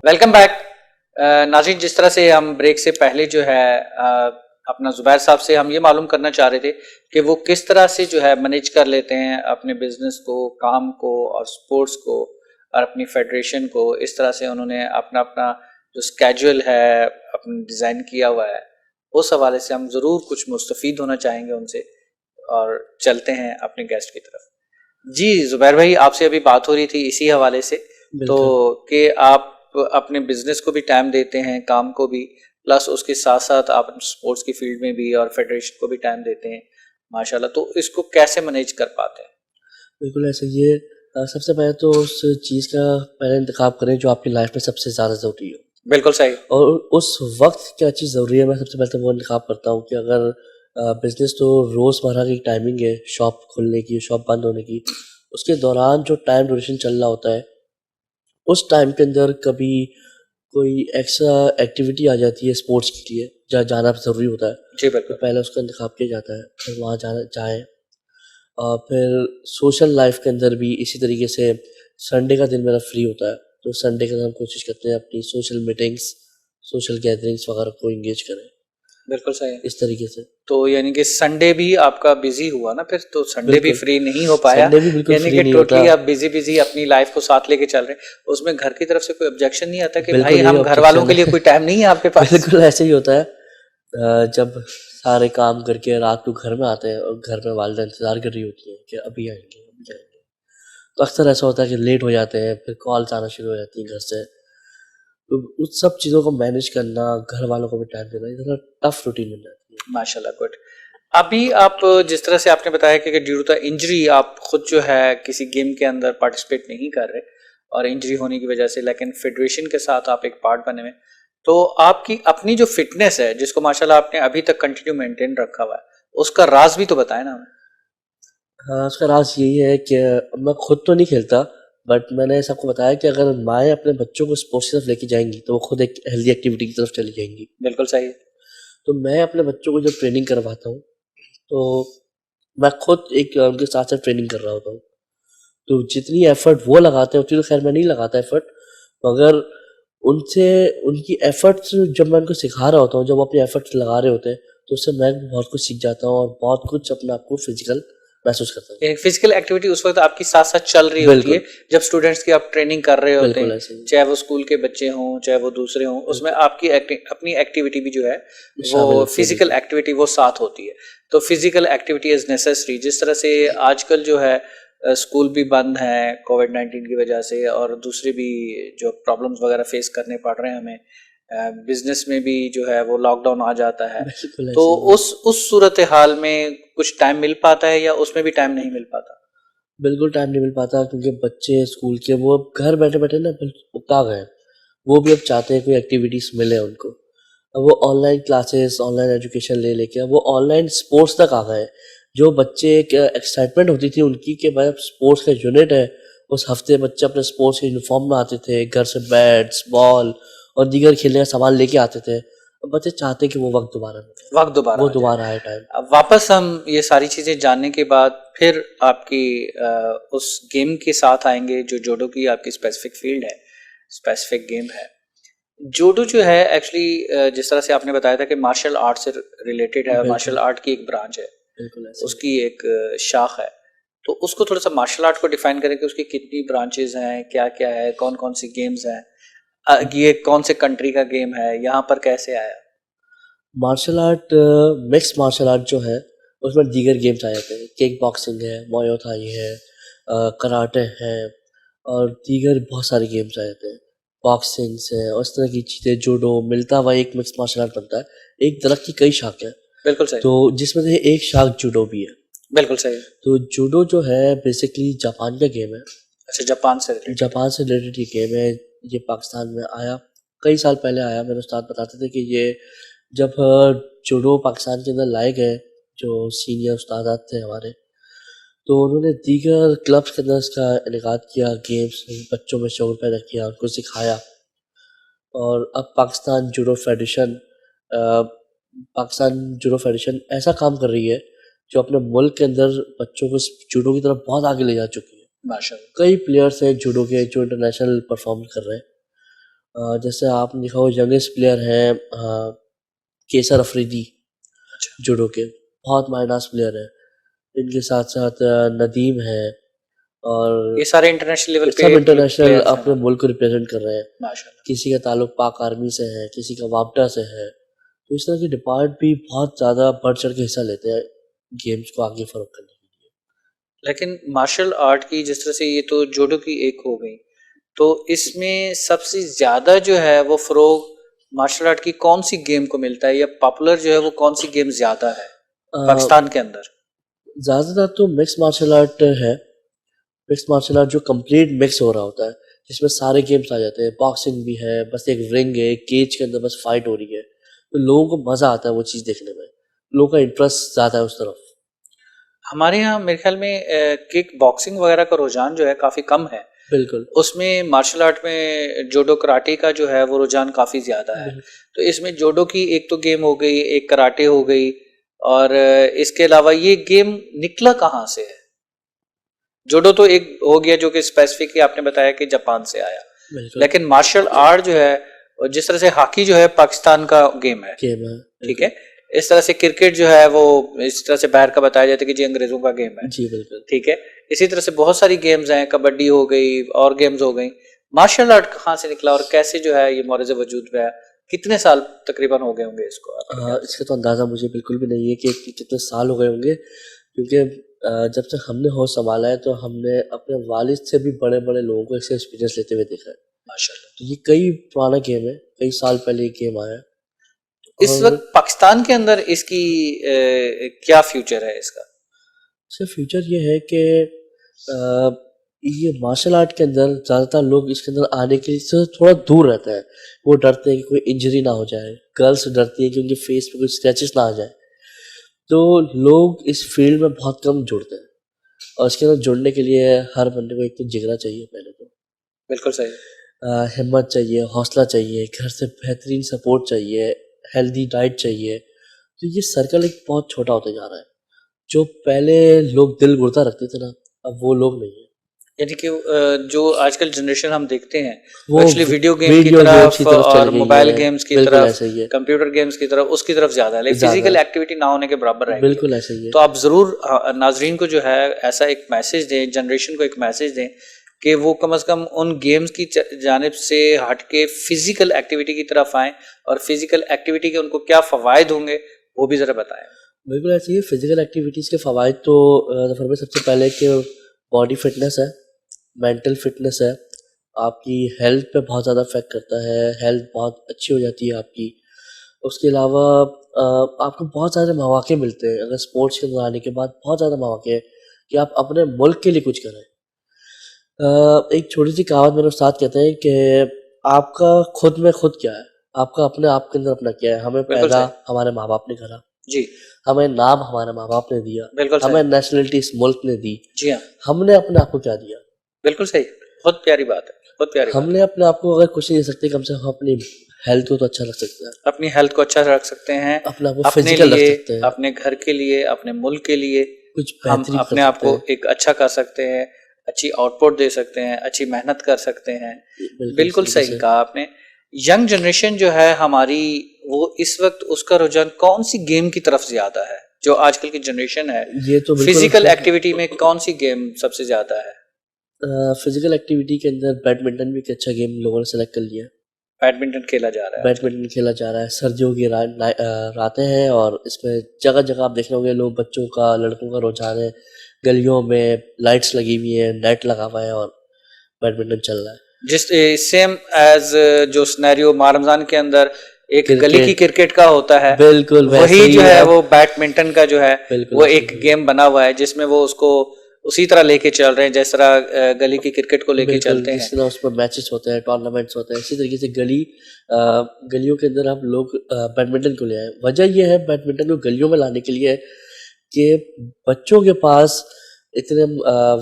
Welcome back. नाज़रीन, जिस तरह से हम ब्रेक से पहले जो है अपना ज़ुबैर साहब से हम ये मालूम करना चाह रहे थे कि वो किस तरह से जो है मैनेज कर लेते हैं अपने बिजनेस को, काम को और स्पोर्ट्स को और अपनी फेडरेशन को। इस तरह से उन्होंने अपना अपना जो स्केड्यूल है अपना डिज़ाइन किया हुआ है, उस हवाले से हम ज़रूर कुछ मुस्तफ़ीद होना चाहेंगे उनसे और चलते हैं अपने गेस्ट की तरफ। जी ज़ुबैर भाई, आपसे अभी बात हो रही थी इसी हवाले से, तो कि आप अपने बिजनेस को भी टाइम देते हैं, काम को भी, प्लस उसके साथ साथ आप स्पोर्ट्स की फील्ड में भी और फेडरेशन को भी टाइम देते हैं माशाल्लाह। तो इसको कैसे मैनेज कर पाते हैं? बिल्कुल ऐसे ये सबसे पहले तो उस चीज़ का पहले इंतखाब करें जो आपकी लाइफ में सबसे ज़्यादा ज़रूरी हो, बिल्कुल सही। और उस वक्त क्या चीज़ ज़रूरी है मैं सबसे पहले तो वो इंतखाब करता हूँ कि अगर बिजनेस तो रोज़मर्रा की टाइमिंग है शॉप खुलने की, शॉप बंद होने की, उसके दौरान जो टाइम ड्यूरेशन चल रहा होता है उस टाइम के अंदर कभी कोई एक्स्ट्रा एक्टिविटी आ जाती है स्पोर्ट्स के लिए जहाँ जाना ज़रूरी होता है, जी तो बिल्कुल। पहले उसका इंतखाब किया जाता है, फिर वहाँ जाना जाएँ। और फिर सोशल लाइफ के अंदर भी इसी तरीके से संडे का दिन मेरा फ्री होता है, तो संडे के दिन हम कोशिश करते हैं अपनी सोशल मीटिंग्स, सोशल गैदरिंग्स वगैरह को इंगेज करें बिल्कुल सही। इस तरीके से। तो यानी कि संडे भी आपका बिजी हुआ ना, फिर तो संडे भी बिल्कुल, फ्री नहीं हो पाया, संडे भी बिल्कुल यानी फ्री कि नहीं होता। टोटली आप बिजी बिजी अपनी लाइफ को साथ लेके चल रहे हैं। उसमें घर की तरफ से कोई ऑब्जेक्शन नहीं आता कि भाई बिल्कुल यही हम घर वालों ऑब्जेक्शन के लिए है कोई टाइम नहीं है आपके पास? बिल्कुल ऐसे ही होता है। जब सारे काम करके रात को घर में आते हैं और घर में वालिदा इंतज़ार कर रही होती हैं कि अभी आएँगे, अभी आएँगे। तो अक्सर ऐसा होता है कि लेट हो जाते हैं, फिर कॉल्स आना शुरू हो जाती हैं घर से। तो उस सब चीज़ों को मैनेज करना, घर वालों को भी टाइम देना, ये थोड़ा टफ रूटीन बन जाती है। माशाल्लाह, गुड। अभी आप जिस तरह से आपने बताया कि ड्यू टू द इंजरी आप खुद जो है किसी गेम के अंदर पार्टिसिपेट नहीं कर रहे और इंजरी होने की वजह से, लेकिन फेडरेशन के साथ आप एक पार्ट बने हुए, तो आपकी अपनी जो फिटनेस है जिसको माशाल्लाह आपने अभी तक कंटिन्यू मेंटेन रखा हुआ है, उसका राज भी तो बताए ना हमें। हाँ, उसका राज़ यही है कि मैं खुद तो नहीं खेलता, बट मैंने सबको बताया कि अगर माएँ अपने बच्चों को स्पोर्ट्स की तरफ लेके जाएँगी, तो वो खुद एक हेल्दी एक्टिविटी की तरफ चली जाएँगी। बिल्कुल सही है। तो मैं अपने बच्चों को जब ट्रेनिंग करवाता हूँ, तो मैं खुद एक उनके साथ-साथ ट्रेनिंग कर रहा होता हूँ। तो जितनी एफ़र्ट वो लगाते हैं, उतनी तो खैर मैं नहीं लगाता एफ़र्ट, मगर उनसे उनकी एफ़र्ट्स जब मैं उनको सिखा रहा होता हूँ, जब वो अपनी एफ़र्ट्स लगा रहे होते हैं, तो उससे मैं भी बहुत कुछ सीख जाता हूँ और बहुत कुछ अपने आप को फ़िज़िकल महसूस करता हूँ। यानी फिजिकल एक्टिविटी उस वक्त आपकी साथ साथ चल रही होती है बिल्कुल, जब स्टूडेंट्स की आप ट्रेनिंग कर रहे होते बिल्कुल हैं, ऐसे ही। चाहे वो स्कूल के बच्चे हों चाहे वो दूसरे हों, उसमें बिल्कुल, आपकी अपनी एक्टिविटी भी जो है वो शामिल होती है फिजिकल बिल्कुल। एक्टिविटी वो साथ होती है। तो फिजिकल एक्टिविटी इज नेसेसरी। जिस तरह से आजकल जो है स्कूल भी बंद है कोविड 19 की वजह से और दूसरे भी जो प्रॉब्लम्स वगैरह फेस करने पड़ रहे हैं हमें, बिजनेस में भी जो है वो लॉकडाउन आ जाता है, बिल्कुल तो ऐसे ही है। उस सूरत हाल में कुछ टाइम मिल पाता है या उसमें भी टाइम नहीं मिल पाता? बिल्कुल टाइम नहीं मिल पाता क्योंकि बच्चे स्कूल के वो अब घर बैठे-बैठे ना उकता गए हैं। वो भी अब चाहते हैं कोई एक्टिविटीज़ मिले उनको। अब वो ऑनलाइन क्लासेस, ऑनलाइन एजुकेशन ले लेके अब वो ऑनलाइन स्पोर्ट्स तक आ गए हैं। जो बच्चे एक एक्साइटमेंट होती थी उनकी कि भाई अब स्पोर्ट्स का यूनिट है, उस हफ्ते बच्चे अपने स्पोर्ट्स के यूनिफ़ॉर्म में आते थे, घर से बैट्स, बॉल और दीगर खेलने का सामान लेके आते थे। अब बच्चे चाहते हैं कि वो वक़्त दोबारा मिले, वक्त दोबारा वो आ जाए। दोबारा आए टाइम। अब वापस हम ये सारी चीजें जानने के बाद फिर आपकी उस गेम के साथ आएंगे जो जूडो की आपकी स्पेसिफिक फील्ड है, स्पेसिफिक गेम है। जूडो जो है एक्चुअली जिस तरह से आपने बताया था कि मार्शल आर्ट से रिलेटेड है, मार्शल बिल्कुल, आर्ट की एक ब्रांच है, बिल्कुल ऐसे ही है। उसकी एक शाख है। तो उसको थोड़ा सा मार्शल आर्ट को डिफाइन करें कि उसकी कितनी ब्रांचेज हैं, क्या क्या है, कौन कौन सी गेम्स हैं, ये कौन से कंट्री का गेम है, यहाँ पर कैसे आया? Martial art mix martial art जो है उसमें दीगर गेम्स आ जाते हैं। किक बॉक्सिंग है, मुay थाई है, कराटे है और दीगर बहुत सारे गेम्स आ जाते हैं। बॉक्सिंग्स है और इस तरह की चीज़ें जूडो मिलता हुआ एक मिक्स मार्शल आर्ट बनता है। एक दरख्त की कई शाखें हैं, बिल्कुल सही। तो जिसमें से एक शाख जूडो भी है। बिल्कुल सही। तो जूडो जो है बेसिकली जापान का गेम है। अच्छा, जापान से रिलेटेड है। जापान से रिलेटेड ये गेम है। ये पाकिस्तान में आया, कई साल पहले आया। मेरे उस्ताद बताते थे कि ये जब जूडो पाकिस्तान के अंदर लाए गए, जो सीनियर उस्ताद थे हमारे, तो उन्होंने दीगर क्लब्स के अंदर इसका इनेकाद किया, गेम्स बच्चों में शौक पैदा किया, उनको सिखाया। और अब पाकिस्तान जूडो फेडरेशन ऐसा काम कर रही है जो अपने मुल्क के अंदर बच्चों को जूडो की तरफ बहुत आगे ले जा चुकी है। माशाल्लाह। कई प्लेयर्स हैं जूडो के जो इंटरनेशनल परफॉर्म कर रहे हैं جیسے آپ نے دیکھا ہو ینگسٹ پلیئر ہیں کیسر افریدی اچھا جوڈو کے، بہت مائناس پلیئر ہیں. ان کے ساتھ ساتھ ندیم ہے، اور یہ سارے انٹرنیشنل لیول سب پہ انٹرنیشنل پلیئرس ہیں اپنے ملک کو ریپرزینٹ کر رہے ہیں. ماشاء اللہ. کسی کا تعلق پاک آرمی سے ہے، کسی کا واپڈا سے ہے. تو اس طرح کے ڈپارٹ بھی بہت زیادہ بڑھ چڑھ کے حصہ لیتے ہیں گیمز کو آگے فروغ کرنے کے لیے. لیکن مارشل آرٹ کی جس طرح سے یہ تو جوڈو کی ایک ہو گئی، تو اس میں سب سے زیادہ جو ہے وہ فروغ مارشل آرٹ کی کون سی گیم کو ملتا ہے، یا پاپولر جو ہے وہ کون سی گیم زیادہ ہے پاکستان کے اندر؟ زیادہ تر تو مکس مارشل آرٹ ہے. مکس مارشل آرٹ جو کمپلیٹ مکس ہو رہا ہوتا ہے، جس میں سارے گیمز آ جاتے ہیں. باکسنگ بھی ہے، بس ایک رنگ ہے، ایک کیج کے اندر بس فائٹ ہو رہی ہے. تو لوگوں کو مزہ آتا ہے وہ چیز دیکھنے میں، لوگوں کا انٹرسٹ زیادہ ہے اس طرف. ہمارے یہاں میرے خیال میں کک باکسنگ وغیرہ کا رجحان جو ہے کافی کم ہے، بالکل اس میں مارشل آرٹ میں جوڈو کراٹے کا جو ہے وہ رجحان کافی زیادہ ہے. تو اس میں جوڈو کی ایک تو گیم ہو گئی، ایک کراٹے ہو گئی، اور اس کے علاوہ یہ گیم نکلا کہاں سے ہے؟ جوڈو تو ایک ہو گیا جو کہ اسپیسیفک آپ نے بتایا کہ جاپان سے آیا، بالکل لیکن مارشل آرٹ جو ہے جس طرح سے ہاکی جو ہے پاکستان کا گیم ہے، گیم ہے. ٹھیک ہے، اس طرح سے کرکٹ جو ہے وہ اس طرح سے باہر کا بتایا جاتا ہے کہ جی انگریزوں کا گیم ہے، جی بالکل. ٹھیک ہے. اسی طرح سے بہت ساری گیمز ہیں، کبڈی ہو گئی اور گیمز ہو گئی. مارشل آرٹ کہاں سے نکلا اور کیسے جو ہے یہ مورد وجود میں ہے؟ کتنے سال تقریباً ہو گئے ہوں گے اس کو آپ کے خیال اس سے؟ کا تو اندازہ مجھے بالکل بھی نہیں ہے کہ کتنے سال ہو گئے ہوں گے، کیونکہ جب سے ہم نے ہوش سنبھالا ہے تو ہم نے اپنے والد سے بھی بڑے بڑے لوگوں کو اس سے ایکسپیرینس لیتے ہوئے دیکھا ہے. ماشاء اللہ. تو یہ کئی پرانا گیم ہے، کئی سال پہلے یہ گیم آیا. اس اور وقت پاکستان کے اندر اس کی کیا فیوچر ہے اس کا؟ اس کا فیوچر یہ ہے کہ یہ مارشل آرٹ کے اندر زیادہ تر لوگ اس کے اندر آنے کے لیے سے تھوڑا دور رہتے ہیں. وہ ڈرتے ہیں کہ کوئی انجری نہ ہو جائے، گرلس ڈرتی ہیں کہ ان کے فیس پہ کوئی اسکریچز نہ آ جائے. تو لوگ اس فیلڈ میں بہت کم جڑتے ہیں، اور اس کے اندر جڑنے کے لیے ہر بندے کو ایک تو جگرا چاہیے، پہلے تو بالکل صحیح. ہمت چاہیے، حوصلہ چاہیے، گھر سے بہترین سپورٹ چاہیے، ہیلدی ڈائٹ چاہیے. تو یہ سرکل ایک بہت چھوٹا ہوتا جا رہا ہے. جو پہلے لوگ دل گرتا رکھتے تھے نا، اب وہ لوگ نہیں ہیں. یعنی کہ جو آج کل جنریشن ہم دیکھتے ہیں وہ وہ ایکچولی ویڈیو گیم کی ویڈیو گیمس کی طرف طرف اور چلی گئی موبائل ہے. گیمز کی بالکل طرف، ایسا ہی ہے، کمپیوٹر گیمز کی طرف، اس کی طرف زیادہ ہے، لیکن زیادہ فزیکل ایکٹیویٹی نہ ہونے کے برابر رہ گئی. بالکل ایسا ہی ہے. تو آپ ضرور ناظرین کو جو ہے ایسا ایک میسج دیں، جنریشن کو ایک میسج دیں کہ وہ کم از کم ان گیمز کی جانب سے ہٹ کے فزیکل ایکٹیویٹی کی طرف آئیں، اور فزیکل ایکٹیویٹی کے ان کو کیا فوائد ہوں گے وہ بھی ذرا بتائیں. بالکل ایسے ہی فزیکل ایکٹیویٹیز کے فوائد تو ظفر میں سب سے پہلے کہ باڈی فٹنس ہے، مینٹل فٹنس ہے، آپ کی ہیلتھ پہ بہت زیادہ افیکٹ کرتا ہے، ہیلتھ بہت اچھی ہو جاتی ہے آپ کی. اس کے علاوہ آپ کو بہت سارے مواقع ملتے ہیں، اگر اسپورٹس کے اندر آنے کے بعد بہت زیادہ مواقع ہے کہ آپ اپنے ملک کے لیے کچھ کریں. ایک چھوٹی سی کہاوت میرے استاد کہتے ہیں کہ آپ کا خود میں خود کیا ہے، آپ کا اپنے آپ کے اندر اپنا کیا ہے. ہمیں بالکل پیدا صحیح. ہمارے ماں باپ نے کرا، جی ہمیں نام ہمارے ماں باپ نے دیا، بالکل ہمیں صحیح. نیشنلٹی اس ملک نے دی. جی ہاں ہم نے اپنے آپ کو کیا دیا؟ بالکل صحیح. بہت پیاری بات ہے، بہت پیاری ہم بات ہے. نے اپنے آپ کو اگر کچھ نہیں دے سکتے، کم سے کم اپنی ہیلتھ کو تو اچھا رکھ سکتے ہیں، اپنی ہیلتھ کو اچھا رکھ سکتے ہیں، اپنے آپ کو اپنے فزیکل رکھ لیے، سکتے ہیں، اپنے گھر کے لیے، اپنے ملک کے لیے کچھ ہم بہترین کر اپنے آپ سکتے کو ہیں. ایک اچھا کر سکتے ہیں، اچھی آؤٹ پٹ دے سکتے ہیں، اچھی محنت کر سکتے ہیں. بالکل طریقے صحیح سے. کہا آپ نے. ینگ جنریشن جو ہے ہماری، وہ اس وقت اس کا رجحان کون سی گیم کی طرف زیادہ ہے؟ جو آج کل کی جنریشن ہے یہ تو بالکل فزیکل ایکٹیویٹی میں کون سی گیم سب سے زیادہ ہے؟ فزیکل ایکٹیویٹی کے اندر بیڈمنٹن بھی ایک اچھا گیم لوگوں نے سلیکٹ کر لیا. بیڈمنٹن کھیلا جا رہا ہے آج کل. بیڈمنٹن کھیلا جا رہا ہے، سردیوں کی راتیں ہیں، اور اس میں جگہ جگہ آپ دیکھ لو گے لوگ، بچوں کا، لڑکوں کا رجحان ہے. گلیوں میں لائٹس لگی ہوئی ہیں، نیٹ لگا ہوا ہے، اور بیڈمنٹن چل رہا ہے. جس سیم ایز جو سنیریو ماہ رمضان کے اندر ایک گلی کی کرکٹ کا ہوتا ہے، بالکل ویسے وہی ہی جو ہے اب وہ بیڈمنٹن کا جو ہے بالکل وہ ایسے ایک ہی. گیم بنا ہوا ہے، جس میں وہ اس کو اسی طرح لے کے چل رہے ہیں جس طرح گلی کی کرکٹ کو لے کے بالکل چلتے ہیں. جس طرح اس پر میچز ہوتے ہیں، ٹورنامنٹس ہوتے ہیں، اسی طریقے سے گلیوں کے اندر اب لوگ بیڈمنٹن کو لے آئے. وجہ یہ ہے بیڈمنٹن کو گلیوں میں لانے کے لیے کہ بچوں کے پاس اتنے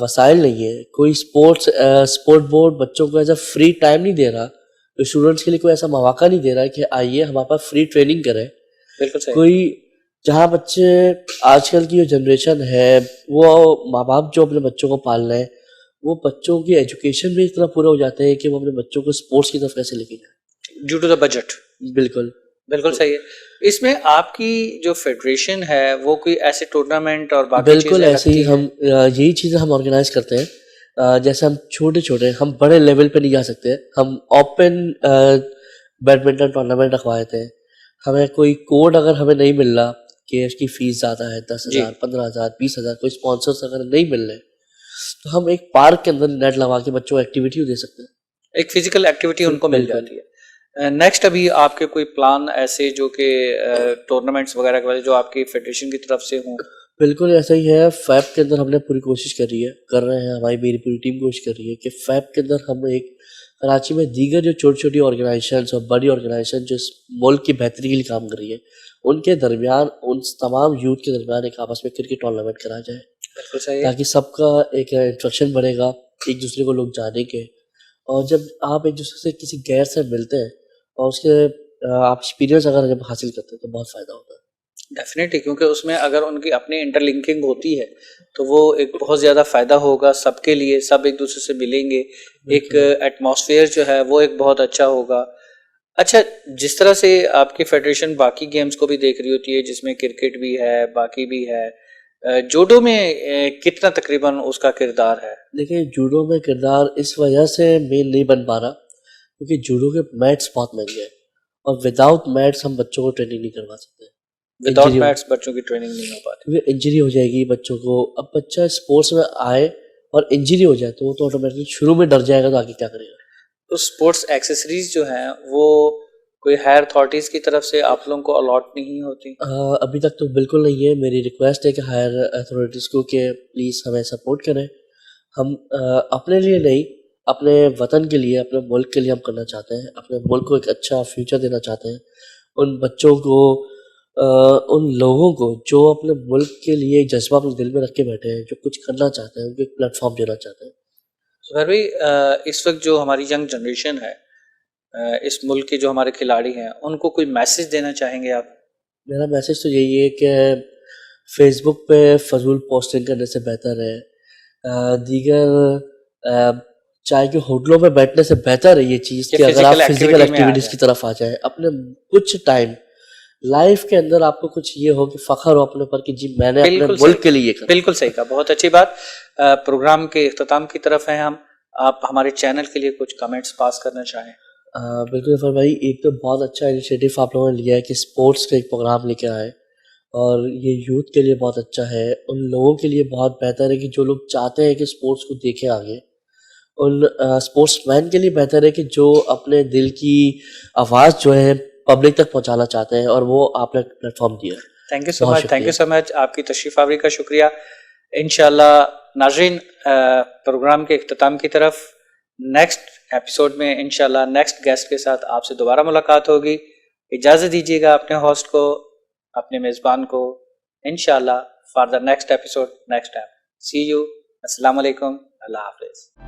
وسائل نہیں ہے. کوئی اسپورٹ بورڈ بچوں کو ایسا فری ٹائم نہیں دے رہا، اسٹوڈنٹس کے لیے کوئی ایسا مواقع نہیں دے رہا کہ آئیے ہمارے پاس فری ٹریننگ کریں. بالکل صحیح. کوئی جہاں بچے، آج کل کی جو جنریشن ہے، وہ ماں باپ جو اپنے بچوں کو پال رہے ہیں، وہ بچوں کی ایجوکیشن بھی اس طرح پورے ہو جاتے ہیں کہ وہ اپنے بچوں کو اسپورٹس کی طرف کیسے لے کے جائیں. Due to the budget. बिल्कुल बिल्कुल सही है। इसमें आपकी जो फेडरेशन है वो कोई ऐसे टूर्नामेंट और बाकी बिल्कुल चीजें ऐसे ही रखती है? हम यही चीज़ें हम ऑर्गेनाइज करते हैं। जैसे हम छोटे छोटे, हम बड़े लेवल पे नहीं जा सकते, हम ओपन बैडमिंटन टूर्नामेंट रखवाए थे। हमें कोई कोड अगर हमें नहीं मिल रहा कि इसकी फीस ज़्यादा है, 10,000 15,000 20,000, कोई स्पॉन्सर्स अगर नहीं मिल रहे, तो हम एक पार्क के अंदर नेट लगा के बच्चों को एक्टिविटी दे सकते हैं। एक फिजिकल एक्टिविटी उनको मिल बिल्कुल। जाती है। नेक्स्ट अभी आपके कोई प्लान ऐसे जो कि टूर्नामेंट्स वगैरह के वाले जो आपकी फेडरेशन की तरफ से हों? बिल्कुल ऐसा ही है। फैब के अंदर हमने पूरी कोशिश करी है, कर रहे हैं, हमारी मेरी पूरी टीम कोशिश कर रही है कि फैब के अंदर हम एक कराची में दीगर जो छोटी छोटी ऑर्गेनाइजेशंस और बड़ी ऑर्गेनाइजेशन जो इस मुल्क की बेहतरी के लिए काम कर रही है, उनके दरमियान, उन तमाम यूथ के दरमियान एक आपस में क्रिकेट टूर्नामेंट करा जाए, बिल्कुल सही है। ताकि सबका एक इंट्रक्शन बढ़ेगा, एक दूसरे को लोग जानेंगे। और जब आप एक दूसरे से किसी गैर से मिलते हैं और उसके आप एक्सपीरियंस अगर जब हासिल करते हैं तो बहुत फ़ायदा होता है। डेफिनेटली, क्योंकि उसमें अगर उनकी अपनी इंटरलिंकिंग होती है तो वो एक बहुत ज़्यादा फ़ायदा होगा सबके लिए, सब एक दूसरे से मिलेंगे, एक एटमॉस्फेयर जो है वो एक बहुत अच्छा होगा। अच्छा, जिस तरह से आपकी फेडरेशन बाकी गेम्स को भी देख रही होती है जिसमें क्रिकेट भी है, बाकी भी है, जूडो में कितना तकरीबन उसका किरदार है? देखिए, जूडो में किरदार इस वजह से मेन नहीं बन पा रहा क्योंकि जूडो के मैट्स बहुत महंगे हैं और विदाउट मैट्स हम बच्चों को ट्रेनिंग नहीं करवा सकते। विदाउट इंजरी मैट्स बच्चों की ट्रेनिंग नहीं हो पाती। क्योंकि इंजरी हो जाएगी बच्चों को। अब बच्चा स्पोर्ट्स में आए और इंजरी हो जाए तो वो तो ऑटोमेटिकली शुरू में डर जाएगा, तो आगे क्या करेगा। तो स्पोर्ट्स एक्सेसरीज जो हैं वो कोई हायर अथॉरिटीज़ की तरफ से आप लोगों को अलॉट नहीं होती? अभी तक तो बिल्कुल नहीं है। मेरी रिक्वेस्ट है कि हायर अथॉरिटीज़ को कि प्लीज़ हमें सपोर्ट करें। हम अपने लिए नहीं, अपने वतन के लिए, अपने मुल्क के लिए हम करना चाहते हैं। अपने मुल्क को एक अच्छा फ्यूचर देना चाहते हैं। उन बच्चों को, उन लोगों को जो अपने मुल्क के लिए एक जज्बा अपने दिल में रख के बैठे हैं, जो कुछ करना चाहते हैं, उनको एक प्लेटफॉर्म देना चाहते हैं। सुहैर भाई, इस वक्त जो हमारी यंग जनरेशन है, इस मुल्क के जो हमारे खिलाड़ी हैं, उनको कोई मैसेज देना चाहेंगे आप? मेरा मैसेज तो यही है कि फेसबुक पे फजूल पोस्टिंग करने से बेहतर है दीगर चाय के होटलों में बैठने से बेहतर है ये चीज़ कि अगर आप फिजिकल फिजिकल एक्टिविटी में आ एक्टिविटीज़ जाए। की तरफ आ जाए। अपने कुछ टाइम लाइफ के अंदर आपको कुछ ये हो कि फ़ख्र हो अपने ऊपर कि जी मैंने अपने बिल्कुल मुल्क सही, के लिए ये करा। बिल्कुल सही कहा, बहुत अच्छी बात। प्रोग्राम के इख्तिताम की तरफ हैं हम। आप हमारे चैनल के लिए कुछ कमेंट्स पास करना चाहें? बिल्कुल जफ़र भाई, एक तो बहुत अच्छा इनिशिएटिव आप लोगों ने लिया है कि स्पोर्ट्स का एक प्रोग्राम लेके आए और ये यूथ के लिए बहुत अच्छा है। उन लोगों के लिए बहुत बेहतर है कि जो लोग चाहते हैं कि स्पोर्ट्स को देखें आगे। उन स्पोर्ट्समैन के लिए बेहतर है कि जो अपने दिल की आवाज़ जो है पब्लिक तक पहुंचाना चाहते हैं और वो आपने प्लेटफॉर्म दिया है। थैंक यू सो बहुत मच, थैंक यू शुक्रिया। सो मच, आपकी तशरीफ़ आवरी का शुक्रिया। इंशाल्लाह नाज़रीन, प्रोग्राम के इख्तिताम की तरफ नेक्स्ट एपिसोड में इंशाल्लाह नेक्स्ट गेस्ट के साथ आपसे दोबारा मुलाकात होगी। इजाज़त दीजिएगा अपने होस्ट को, अपने मेज़बान को। इंशाल्लाह for the next episode next time. See you. अस्सलाम वालेकुम। अल्लाह हाफ़िज़।